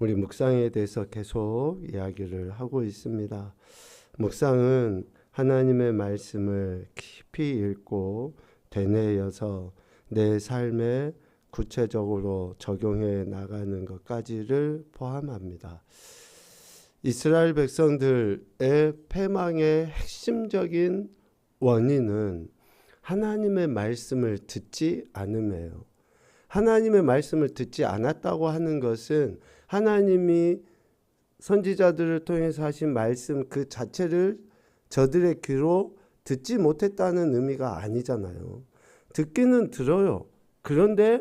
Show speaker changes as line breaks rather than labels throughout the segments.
우리 묵상에 대해서 계속 이야기를 하고 있습니다. 묵상은 하나님의 말씀을 깊이 읽고 되뇌어서 내 삶에 구체적으로 적용해 나가는 것까지를 포함합니다. 이스라엘 백성들의 패망의 핵심적인 원인은 하나님의 말씀을 듣지 않음이에요. 하나님의 말씀을 듣지 않았다고 하는 것은 하나님이 선지자들을 통해서 하신 말씀 그 자체를 저들의 귀로 듣지 못했다는 의미가 아니잖아요. 듣기는 들어요. 그런데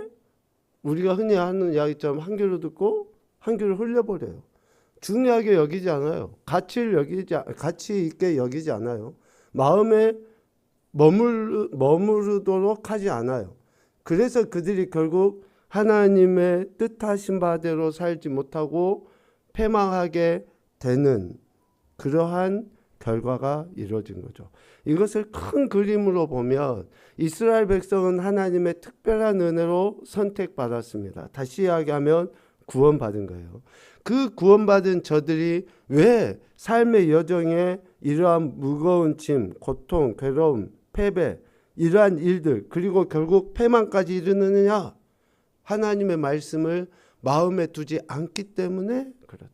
우리가 흔히 하는 이야기처럼 한 귀로 듣고 한 귀로 흘려버려요. 중요하게 여기지 않아요. 가치 있게 여기지 않아요. 마음에 머무르도록 하지 않아요. 그래서 그들이 결국 하나님의 뜻하신 바대로 살지 못하고 패망하게 되는 그러한 결과가 이루어진 거죠. 이것을 큰 그림으로 보면 이스라엘 백성은 하나님의 특별한 은혜로 선택받았습니다. 다시 이야기하면 구원받은 거예요. 그 구원받은 저들이 왜 삶의 여정에 이러한 무거운 짐, 고통, 괴로움, 패배, 이러한 일들 그리고 결국 패망까지 이르느냐? 하나님의 말씀을 마음에 두지 않기 때문에 그렇다.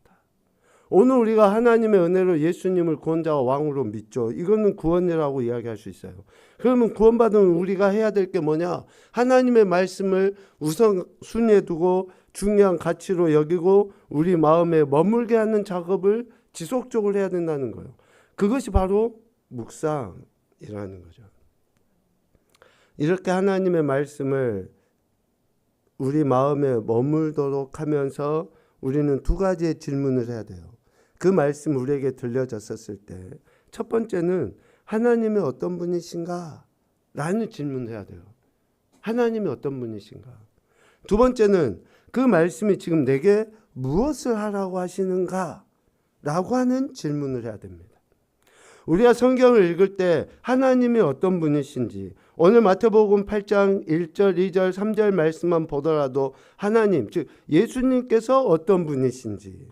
오늘 우리가 하나님의 은혜로 예수님을 구원자와 왕으로 믿죠. 이거는 구원이라고 이야기할 수 있어요. 그러면 구원받은 우리가 해야 될 게 뭐냐? 하나님의 말씀을 우선순위에 두고 중요한 가치로 여기고 우리 마음에 머물게 하는 작업을 지속적으로 해야 된다는 거예요. 그것이 바로 묵상이라는 거죠. 이렇게 하나님의 말씀을 우리 마음에 머물도록 하면서 우리는 두 가지의 질문을 해야 돼요. 그 말씀 우리에게 들려졌었을 때 첫 번째는 하나님이 어떤 분이신가? 라는 질문을 해야 돼요. 하나님이 어떤 분이신가? 두 번째는 그 말씀이 지금 내게 무엇을 하라고 하시는가? 라고 하는 질문을 해야 됩니다. 우리가 성경을 읽을 때 하나님이 어떤 분이신지 오늘 마태복음 8장 1절, 2절, 3절 말씀만 보더라도 하나님, 즉 예수님께서 어떤 분이신지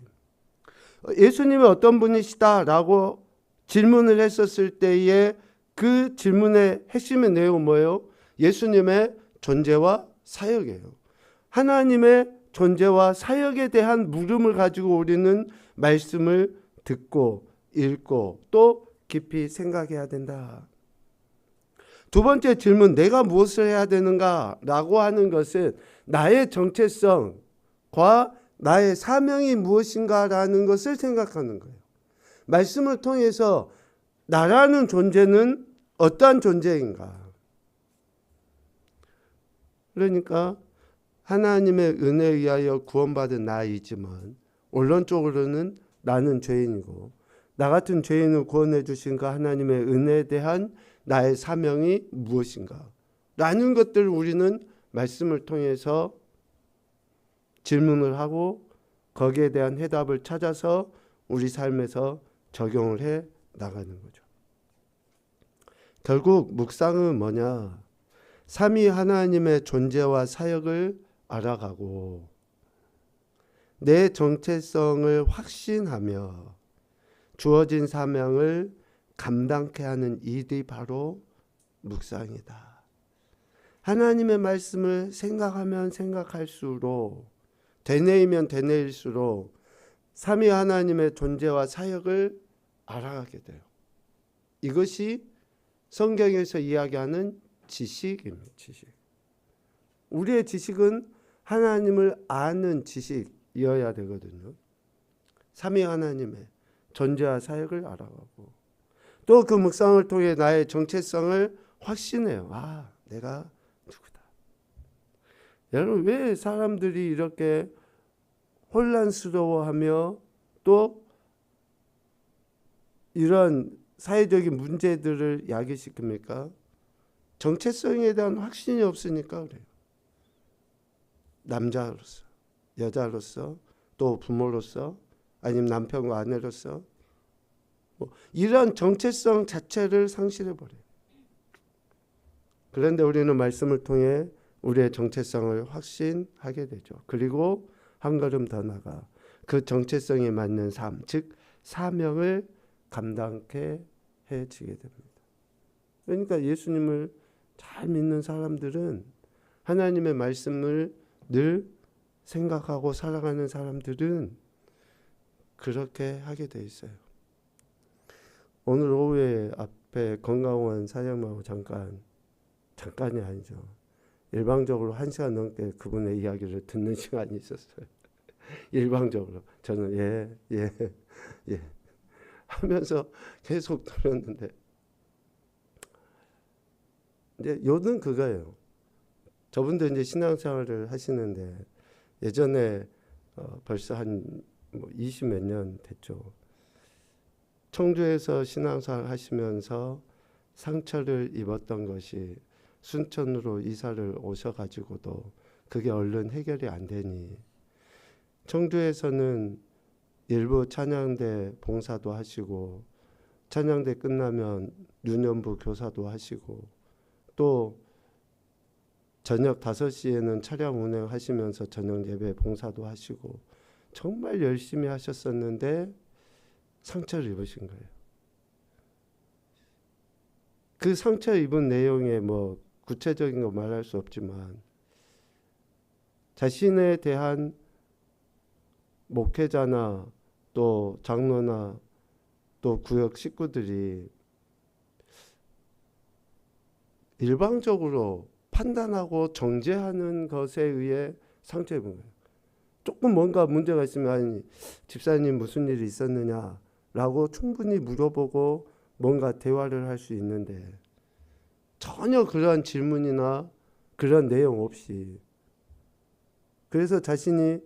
예수님이 어떤 분이시다라고 질문을 했었을 때에 그 질문의 핵심의 내용은 뭐예요? 예수님의 존재와 사역이에요. 하나님의 존재와 사역에 대한 물음을 가지고 우리는 말씀을 듣고 읽고 또 깊이 생각해야 된다. 두 번째 질문, 내가 무엇을 해야 되는가? 라고 하는 것은 나의 정체성과 나의 사명이 무엇인가라는 것을 생각하는 거예요. 말씀을 통해서 나라는 존재는 어떠한 존재인가? 그러니까 하나님의 은혜에 의하여 구원받은 나이지만 원론적으로는 나는 죄인이고 나 같은 죄인을 구원해 주신 그 하나님의 은혜에 대한 나의 사명이 무엇인가? 라는 것들을 우리는 말씀을 통해서 질문을 하고 거기에 대한 해답을 찾아서 우리 삶에서 적용을 해 나가는 거죠. 결국 묵상은 뭐냐? 삼위 하나님의 존재와 사역을 알아가고 내 정체성을 확신하며 주어진 사명을 감당케 하는 일이 바로 묵상이다. 하나님의 말씀을 생각하면 생각할수록 되뇌이면 되뇌일수록 삼위 하나님의 존재와 사역을 알아가게 돼요. 이것이 성경에서 이야기하는 지식입니다. 지식. 우리의 지식은 하나님을 아는 지식이어야 되거든요. 삼위 하나님의 존재와 사역을 알아가고 또 그 묵상을 통해 나의 정체성을 확신해요. 아, 내가 누구다. 여러분, 왜 사람들이 이렇게 혼란스러워하며 또 이런 사회적인 문제들을 야기시킵니까? 정체성에 대한 확신이 없으니까 그래요. 남자로서, 여자로서, 또 부모로서, 아니면 남편과 아내로서 이런 정체성 자체를 상실해버려요. 그런데 우리는 말씀을 통해 우리의 정체성을 확신하게 되죠. 그리고 한 걸음 더 나가 그 정체성에 맞는 삶, 즉 사명을 감당케 해지게 됩니다. 그러니까 예수님을 잘 믿는 사람들은, 하나님의 말씀을 늘 생각하고 살아가는 사람들은 그렇게 하게 돼 있어요. 오늘 오후에 앞에 건강원 사장님하고 잠깐이 아니죠. 일방적으로 1시간 넘게 그분의 이야기를 듣는 시간이 있었어요. 일방적으로. 저는 예 하면서 계속 들었는데, 이제 요는 그거예요. 저분도 이제 신앙생활을 하시는데, 예전에 벌써 한 20몇 년 됐죠. 청주에서 신앙생활 하시면서 상처를 입었던 것이 순천으로 이사를 오셔가지고도 그게 얼른 해결이 안 되니, 청주에서는 일부 찬양대 봉사도 하시고, 찬양대 끝나면 유년부 교사도 하시고, 또 저녁 5시에는 차량 운행하시면서 저녁 예배 봉사도 하시고, 정말 열심히 하셨었는데 상처를 입으신 거예요. 그 상처 입은 내용에 뭐 구체적인 거 말할 수 없지만, 자신에 대한 목회자나 또 장로나 또 구역 식구들이 일방적으로 판단하고 정죄하는 것에 의해 상처 입은 거예요. 조금 뭔가 문제가 있으면, 아니, 집사님 무슨 일이 있었느냐라고 충분히 물어보고 뭔가 대화를 할 수 있는데, 전혀 그러한 질문이나 그런 내용 없이, 그래서 자신이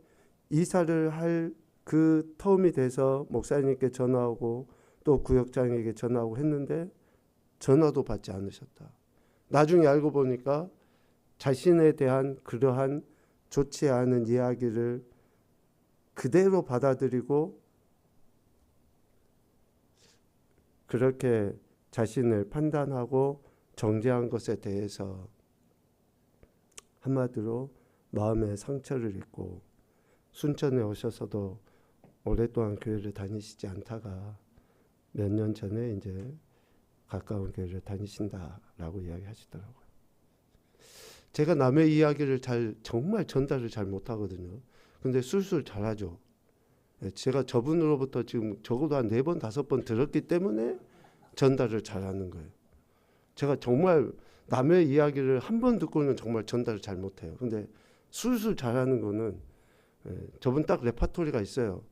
이사를 할 그 터움이 돼서 목사님께 전화하고 또 구역장에게 전화하고 했는데 전화도 받지 않으셨다. 나중에 알고 보니까 자신에 대한 그러한 좋지 않은 이야기를 그대로 받아들이고 그렇게 자신을 판단하고 정죄한 것에 대해서 한마디로 마음의 상처를 입고, 순천에 오셔서도 오랫동안 교회를 다니시지 않다가 몇 년 전에 이제 가까운 교회를 다니신다라고 이야기하시더라고요. 제가 남의 이야기를 정말 전달을 잘 못하거든요. 근데 술술 잘하죠. 제가 저분으로부터 지금 적어도 한 4번 5번 들었기 때문에 전달을 잘하는 거예요. 제가 정말 남의 이야기를 한 번 듣고는 정말 전달을 잘 못해요. 근데 술술 잘하는 거는 저분 딱 레파토리가 있어요.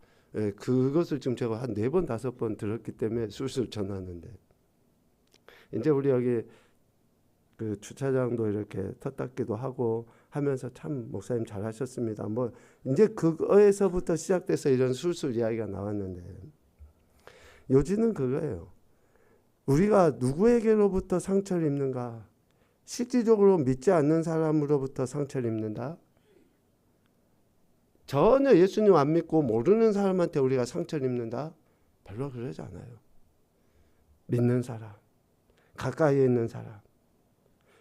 그것을 지금 제가 한 4번 5번 들었기 때문에 술술 전하는데, 이제 우리 여기 그 주차장도 이렇게 텃닦기도 하고 하면서 참 목사님 잘하셨습니다. 뭐 이제 그거에서부터 시작돼서 이런 술술 이야기가 나왔는데, 요지는 그거예요. 우리가 누구에게로부터 상처를 입는가? 실질적으로 믿지 않는 사람으로부터 상처를 입는다? 전혀 예수님 안 믿고 모르는 사람한테 우리가 상처를 입는다? 별로 그러지 않아요. 믿는 사람, 가까이에 있는 사람,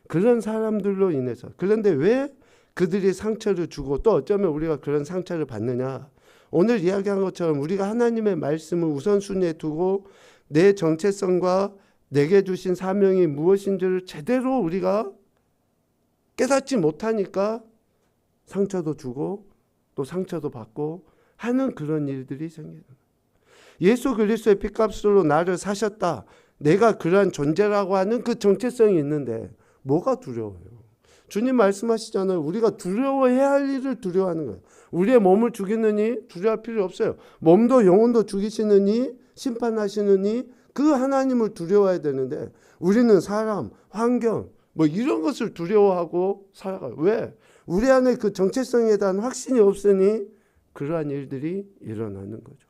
그런 사람들로 인해서. 그런데 왜 그들이 상처를 주고 또 어쩌면 우리가 그런 상처를 받느냐? 오늘 이야기한 것처럼 우리가 하나님의 말씀을 우선순위에 두고 내 정체성과 내게 주신 사명이 무엇인지를 제대로 우리가 깨닫지 못하니까 상처도 주고 또 상처도 받고 하는 그런 일들이 생기는 거예요. 예수 그리스도의 피값으로 나를 사셨다. 내가 그러한 존재라고 하는 그 정체성이 있는데 뭐가 두려워요? 주님 말씀하시잖아요. 우리가 두려워해야 할 일을 두려워하는 거예요. 우리의 몸을 죽이느니 두려워할 필요 없어요. 몸도 영혼도 죽이시느니 심판하시느니 그 하나님을 두려워해야 되는데, 우리는 사람, 환경 뭐 이런 것을 두려워하고 살아가요. 왜? 우리 안에 그 정체성에 대한 확신이 없으니 그러한 일들이 일어나는 거죠.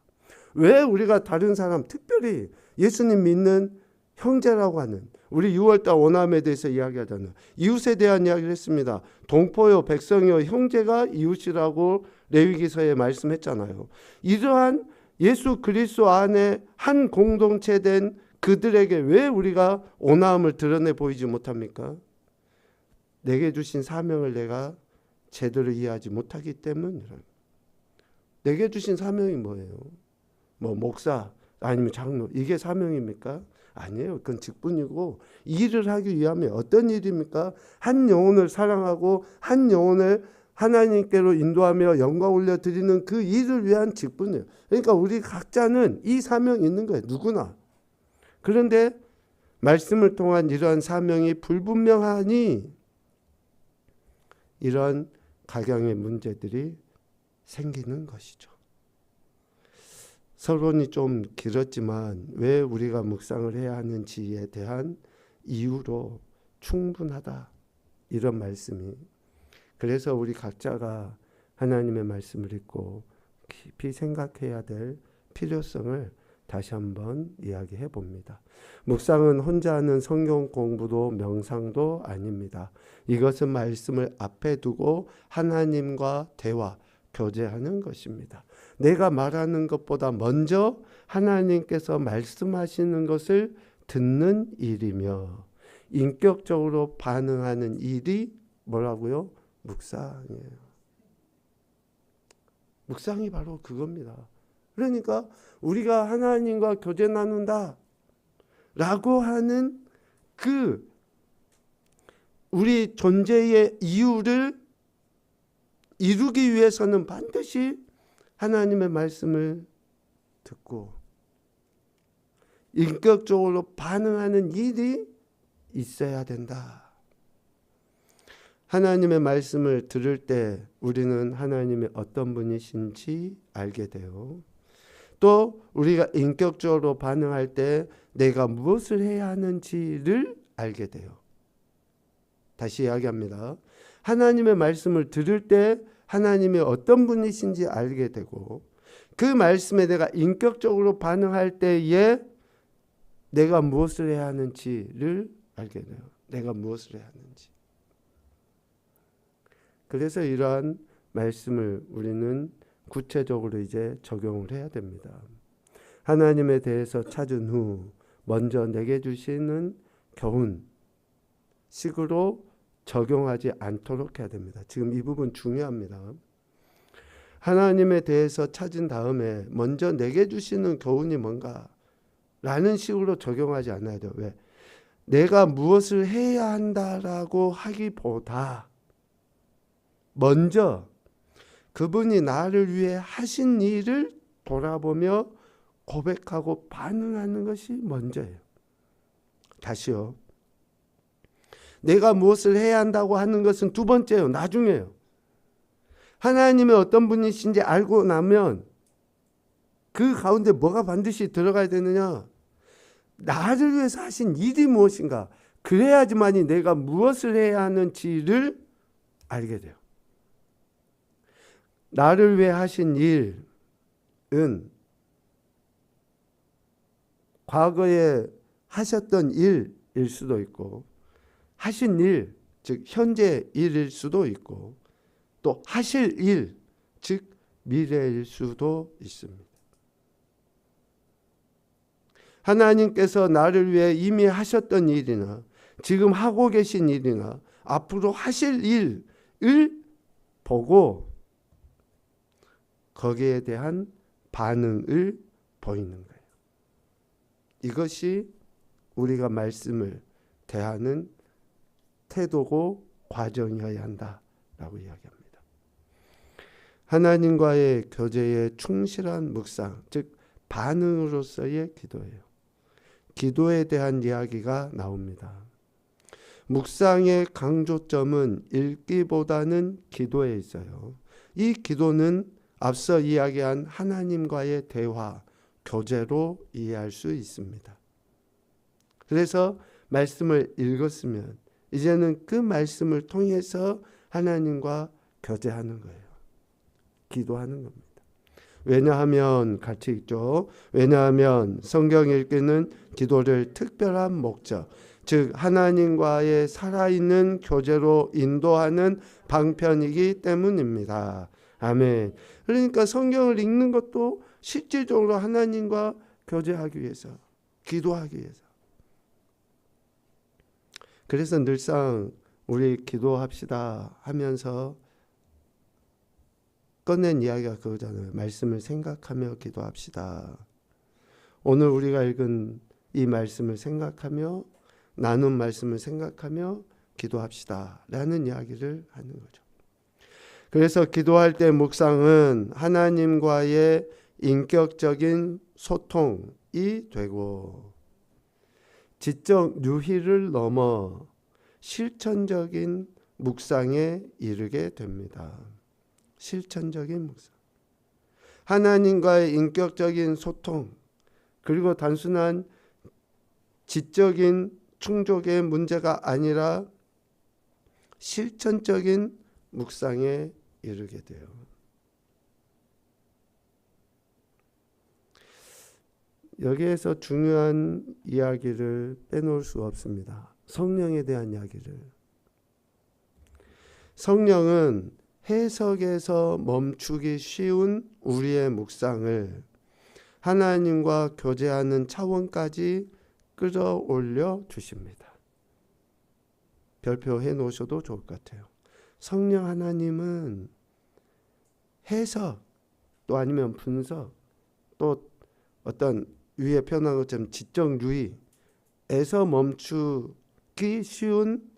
왜 우리가 다른 사람, 특별히 예수님 믿는 형제라고 하는, 우리 6월달 오남에 대해서 이야기하잖아요. 이웃에 대한 이야기를 했습니다. 동포요 백성이요 형제가 이웃이라고 레위기서에 말씀했잖아요. 이러한 예수 그리스도 안에 한 공동체 된 그들에게 왜 우리가 온화함을 드러내 보이지 못합니까? 내게 주신 사명을 내가 제대로 이해하지 못하기 때문이라. 내게 주신 사명이 뭐예요? 뭐 목사 아니면 장로 이게 사명입니까? 아니에요. 그건 직분이고 일을 하기 위함에 어떤 일입니까? 한 영혼을 사랑하고 한 영혼을 하나님께로 인도하며 영광 올려드리는 그 일을 위한 직분이에요. 그러니까 우리 각자는 이 사명이 있는 거예요. 누구나. 그런데 말씀을 통한 이러한 사명이 불분명하니 이런 각양의 문제들이 생기는 것이죠. 서론이 좀 길었지만 왜 우리가 묵상을 해야 하는지에 대한 이유로 충분하다. 이런 말씀이. 그래서 우리 각자가 하나님의 말씀을 읽고 깊이 생각해야 될 필요성을 다시 한번 이야기해 봅니다. 묵상은 혼자 하는 성경 공부도 명상도 아닙니다. 이것은 말씀을 앞에 두고 하나님과 대화, 교제하는 것입니다. 내가 말하는 것보다 먼저 하나님께서 말씀하시는 것을 듣는 일이며 인격적으로 반응하는 일이 뭐라고요? 묵상이에요. 묵상이 바로 그겁니다. 그러니까 우리가 하나님과 교제 나눈다 라고 하는 그 우리 존재의 이유를 이루기 위해서는 반드시 하나님의 말씀을 듣고 인격적으로 반응하는 일이 있어야 된다. 하나님의 말씀을 들을 때 우리는 하나님의 어떤 분이신지 알게 돼요. 또 우리가 인격적으로 반응할 때 내가 무엇을 해야 하는지를 알게 돼요. 다시 이야기합니다. 하나님의 말씀을 들을 때 하나님이 어떤 분이신지 알게 되고 그 말씀에 내가 인격적으로 반응할 때에 내가 무엇을 해야 하는지를 알게 돼요. 내가 무엇을 해야 하는지. 그래서 이러한 말씀을 우리는 구체적으로 이제 적용을 해야 됩니다. 하나님에 대해서 찾은 후 먼저 내게 주시는 교훈 식으로 적용하지 않도록 해야 됩니다. 지금 이 부분 중요합니다. 하나님에 대해서 찾은 다음에 먼저 내게 주시는 교훈이 뭔가 라는 식으로 적용하지 않아야 돼요. 왜? 내가 무엇을 해야 한다라고 하기보다 먼저 그분이 나를 위해 하신 일을 돌아보며 고백하고 반응하는 것이 먼저예요. 다시요. 내가 무엇을 해야 한다고 하는 것은 두 번째예요. 나중에요. 하나님의 어떤 분이신지 알고 나면 그 가운데 뭐가 반드시 들어가야 되느냐? 나를 위해서 하신 일이 무엇인가? 그래야지만이 내가 무엇을 해야 하는지를 알게 돼요. 나를 위해 하신 일은 과거에 하셨던 일일 수도 있고 하신 일, 즉 현재 일일 수도 있고 또 하실 일, 즉 미래일 수도 있습니다. 하나님께서 나를 위해 이미 하셨던 일이나 지금 하고 계신 일이나 앞으로 하실 일을 보고 거기에 대한 반응을 보이는 거예요. 이것이 우리가 말씀을 대하는 태도고 과정이어야 한다라고 이야기합니다. 하나님과의 교제에 충실한 묵상, 즉 반응으로서의 기도예요. 기도에 대한 이야기가 나옵니다. 묵상의 강조점은 읽기보다는 기도에 있어요. 이 기도는 앞서 이야기한 하나님과의 대화, 교제로 이해할 수 있습니다. 그래서 말씀을 읽었으면 이제는 그 말씀을 통해서 하나님과 교제하는 거예요. 기도하는 겁니다. 왜냐하면 같이 읽죠. 왜냐하면 성경 읽기는 기도를 특별한 목적, 즉 하나님과의 살아있는 교제로 인도하는 방편이기 때문입니다. 아멘. 그러니까 성경을 읽는 것도 실질적으로 하나님과 교제하기 위해서, 기도하기 위해서. 그래서 늘상 우리 기도합시다 하면서 꺼낸 이야기가 그거잖아요. 말씀을 생각하며 기도합시다. 오늘 우리가 읽은 이 말씀을 생각하며 나눈 말씀을 생각하며 기도합시다 라는 이야기를 하는 거죠. 그래서 기도할 때 묵상은 하나님과의 인격적인 소통이 되고 지적 유희를 넘어 실천적인 묵상에 이르게 됩니다. 실천적인 묵상. 하나님과의 인격적인 소통, 그리고 단순한 지적인 충족의 문제가 아니라 실천적인 묵상에 이르게 돼요. 여기에서 중요한 이야기를 빼놓을 수 없습니다. 성령에 대한 이야기를. 성령은 해석에서 멈추기 쉬운 우리의 묵상을 하나님과 교제하는 차원까지 끌어올려 주십니다. 별표해 놓으셔도 좋을 것 같아요. 성령 하나님은 해석 또 아니면 분석 또 어떤 위에 표현한 것처럼 지적 유의에서 멈추기 쉬운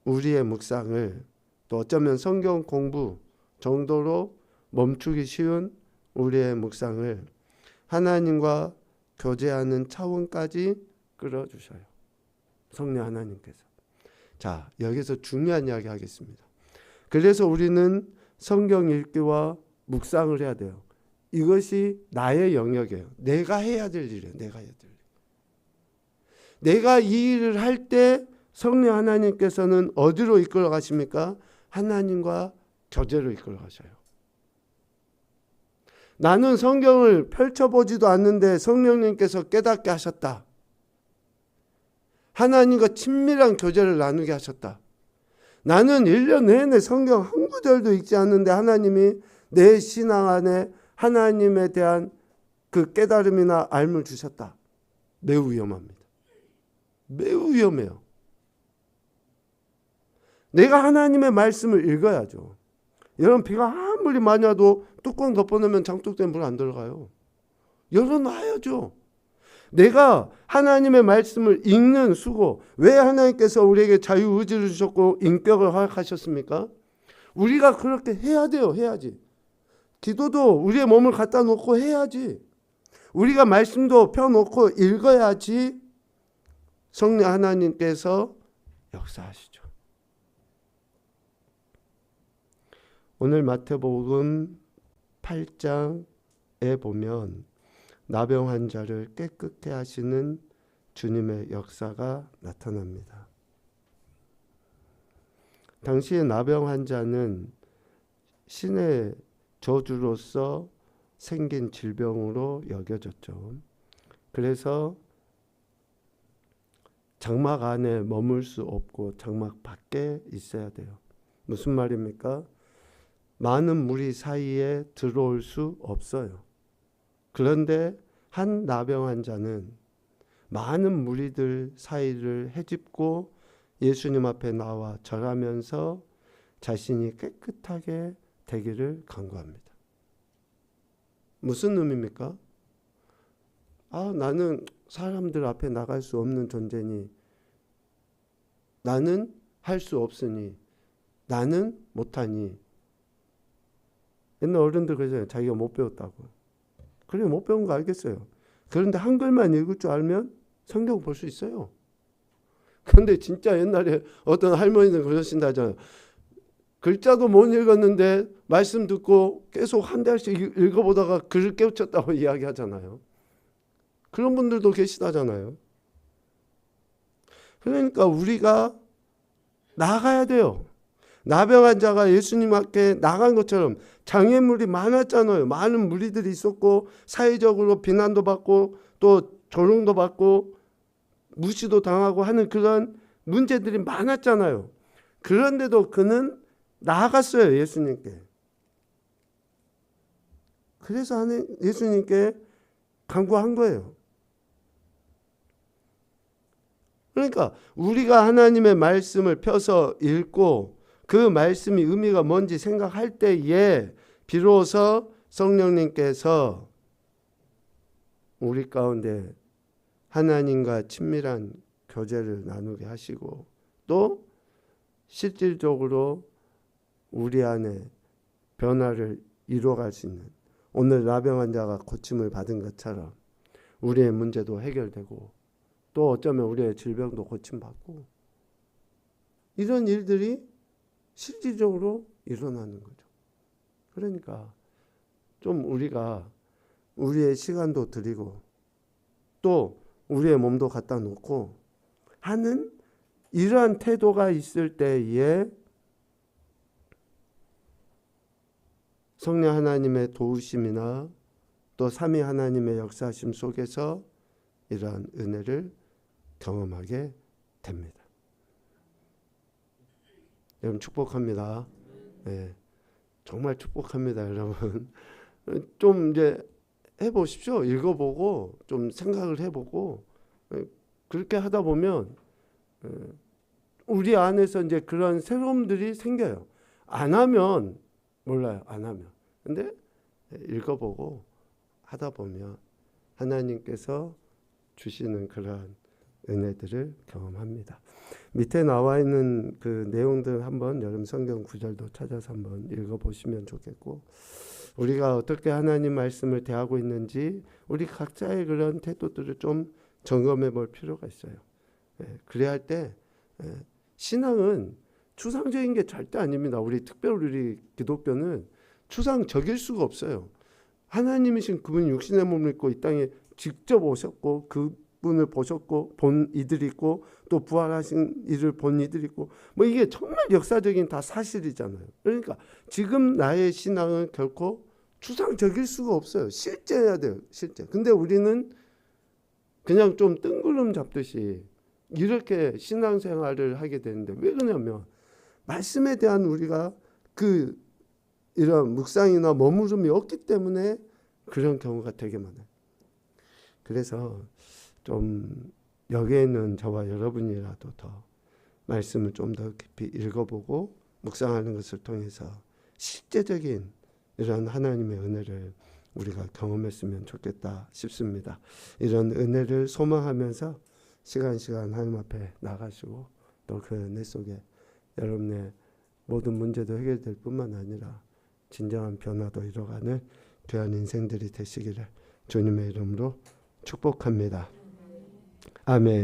우리의 묵상을 또 어쩌면 성경 공부 정도로 멈추기 쉬운 우리의 묵상을 하나님과 교제하는 차원까지 끌어주셔요. 성령 하나님께서. 자, 여기서 중요한 이야기 하겠습니다. 그래서 우리는 성경 읽기와 묵상을 해야 돼요. 이것이 나의 영역이에요. 내가 해야 될 일이에요. 내가 해야 될 일. 내가 이 일을 할 때 성령 하나님께서는 어디로 이끌어 가십니까? 하나님과 교제로 이끌어 가셔요. 나는 성경을 펼쳐보지도 않는데 성령님께서 깨닫게 하셨다. 하나님과 친밀한 교제를 나누게 하셨다. 나는 1년 내내 성경 한 구절도 읽지 않는데 하나님이 내 신앙 안에 하나님에 대한 그 깨달음이나 알을 주셨다. 매우 위험합니다. 매우 위험해요. 내가 하나님의 말씀을 읽어야죠. 여러분, 비가 아무리 많이 와도 뚜껑 덮어놓으면 장독대에 물 안 들어가요. 열어놔야죠. 내가 하나님의 말씀을 읽는 수고, 왜 하나님께서 우리에게 자유의지를 주셨고 인격을 허락하셨습니까? 우리가 그렇게 해야 돼요. 해야지. 기도도 우리의 몸을 갖다 놓고 해야지. 우리가 말씀도 펴놓고 읽어야지 성령 하나님께서 역사하시죠. 오늘 마태복음 8장에 보면 나병 환자를 깨끗게 하시는 주님의 역사가 나타납니다. 당시의 나병 환자는 신의 저주로서 생긴 질병으로 여겨졌죠. 그래서 장막 안에 머물 수 없고 장막 밖에 있어야 돼요. 무슨 말입니까? 많은 무리 사이에 들어올 수 없어요. 그런데 한 나병 환자는 많은 무리들 사이를 헤집고 예수님 앞에 나와 절하면서 자신이 깨끗하게 되기를 간구합니다. 무슨 의미입니까? 나는 사람들 앞에 나갈 수 없는 존재니, 나는 할 수 없으니, 나는 못하니. 옛날 어른들 그러잖아요. 자기가 못 배웠다고. 그래, 못 배운 거 알겠어요. 그런데 한글만 읽을 줄 알면 성경 볼 수 있어요. 그런데 진짜 옛날에 어떤 할머니는 그러신다 하잖아요. 글자도 못 읽었는데 말씀 듣고 계속 한 달씩 읽어보다가 글을 깨우쳤다고 이야기하잖아요. 그런 분들도 계시다잖아요. 그러니까 우리가 나가야 돼요. 나병 환자가 예수님 앞에 나간 것처럼 장애물이 많았잖아요. 많은 무리들이 있었고 사회적으로 비난도 받고 또 조롱도 받고 무시도 당하고 하는 그런 문제들이 많았잖아요. 그런데도 그는 나아갔어요. 예수님께. 그래서 예수님께 간구한 거예요. 그러니까 우리가 하나님의 말씀을 펴서 읽고 그 말씀이 의미가 뭔지 생각할 때에 비로소 성령님께서 우리 가운데 하나님과 친밀한 교제를 나누게 하시고 또 실질적으로 우리 안에 변화를 이루어갈 수 있는, 오늘 나병 환자가 고침을 받은 것처럼 우리의 문제도 해결되고 또 어쩌면 우리의 질병도 고침받고 이런 일들이 실질적으로 일어나는 거죠. 그러니까 좀 우리가 우리의 시간도 드리고 또 우리의 몸도 갖다 놓고 하는 이러한 태도가 있을 때에 성령 하나님의 도우심이나 또 삼위 하나님의 역사심 속에서 이러한 은혜를 경험하게 됩니다. 여러분 축복합니다. 네, 정말 축복합니다, 여러분. 좀 이제 해보십시오. 읽어보고 좀 생각을 해보고 그렇게 하다 보면 우리 안에서 이제 그런 새로움들이 생겨요. 안 하면 몰라요. 안 하면. 근데 읽어보고 하다 보면 하나님께서 주시는 그러한 은혜들을 경험합니다. 밑에 나와 있는 그 내용들 한번 여러분 성경 구절도 찾아서 한번 읽어보시면 좋겠고, 우리가 어떻게 하나님 말씀을 대하고 있는지 우리 각자의 그런 태도들을 좀 점검해 볼 필요가 있어요. 그래야 할 때 신앙은 추상적인 게 절대 아닙니다. 특별히 우리 기독교는 추상적일 수가 없어요. 하나님이신 그분이 육신의 몸을 입고 이 땅에 직접 오셨고 그분을 보셨고 본 이들이 있고 또 부활하신 이를 본 이들이 있고 뭐 이게 정말 역사적인 다 사실이잖아요. 그러니까 지금 나의 신앙은 결코 추상적일 수가 없어야 실제해야 돼요. 실제. 근데 우리는 그냥 좀 뜬구름 잡듯이 이렇게 신앙생활을 하게 되는데 왜 그러냐면 말씀에 대한 우리가 이런 묵상이나 머무름이 없기 때문에 그런 경우가 되게 많아요. 그래서 좀 여기에 있는 저와 여러분이라도 더 말씀을 좀 더 깊이 읽어보고 묵상하는 것을 통해서 실제적인 이런 하나님의 은혜를 우리가 경험했으면 좋겠다 싶습니다. 이런 은혜를 소망하면서 시간 하나님 앞에 나가시고 또 그 은혜 속에 여러분의 모든 문제도 해결될 뿐만 아니라 진정한 변화도 이뤄가는 귀한 인생들이 되시기를 주님의 이름으로 축복합니다. 아멘.